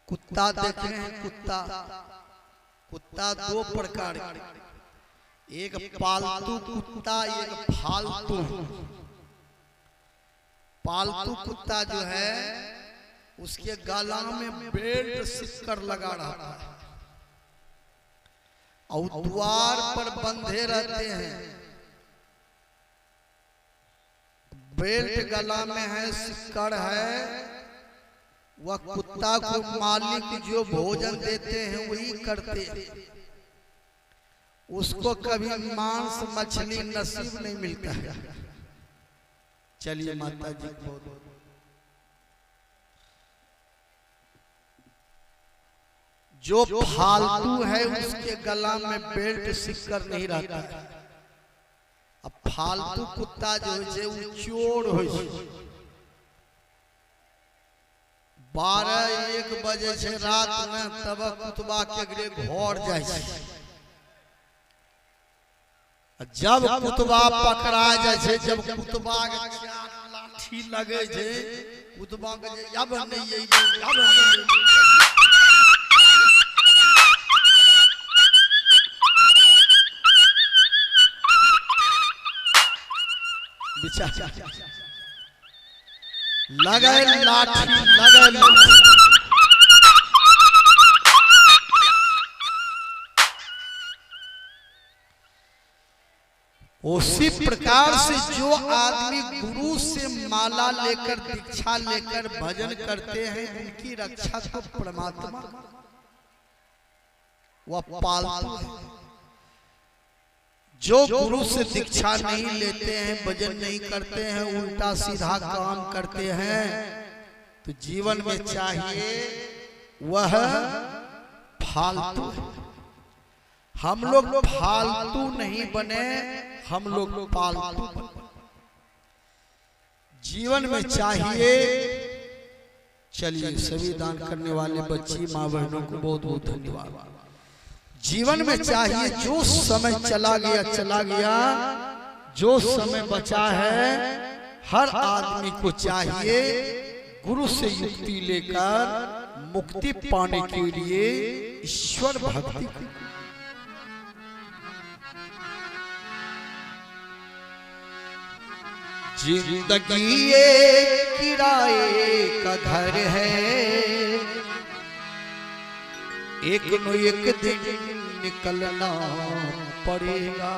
कुत्ता देखे हैं? कुत्ता कुत्ता दो प्रकार के, एक पालतू कुत्ता, एक फालतू। पालतू कुत्ता जो है उसके गला में बेल्ट सिक्कर लगा रहता है और द्वार पर बंधे रहते हैं। बेल्ट गला में है, सिक्कर है। वह कुत्ता को मालिक जो भोजन देते हैं वही करते हैं। उसको कभी मांस मछली नसीब नहीं मिलता है। चलिए माता जी को जो फालतू है उसके गला में बेल्ट सिक्कर नहीं रहता है। अब फालतू कुत्ता जो है वो चोर हो, 12-1 बजे से रात में तब कुतबा के गरे घर जाए। जब कुतबा पकड़ा जाए, जब कुतबा के चार लाठी लगे छे, कुतबा के अब नहीं अब नहीं। लगे लाठी लगे। उसी प्रकार से जो आदमी गुरु से माला लेकर दीक्षा लेकर भजन करते हैं उनकी रक्षा तो परमात्मा वह पालतू है। जो गुरु से दीक्षा नहीं लेते हैं, भजन नहीं करते हैं, उल्टा सीधा काम करते हैं, तो जीवन में चाहिए वह फालतू है। हम लोग फालतू नहीं बने, हम लोग पालतू बने। जीवन में चाहिए, चलिए सभी दान करने वाले बच्ची माँ बहनों को बहुत बहुत धन्यवाद। जीवन में चाहिए जो समय चला गया, जो समय बचा है, हर आदमी को चाहिए गुरु से युक्ति लेकर मुक्ति पाने के लिए ईश्वर भक्ति। जिंदगी एक किराए का घर है, एक न एक दिन निकलना पड़ेगा।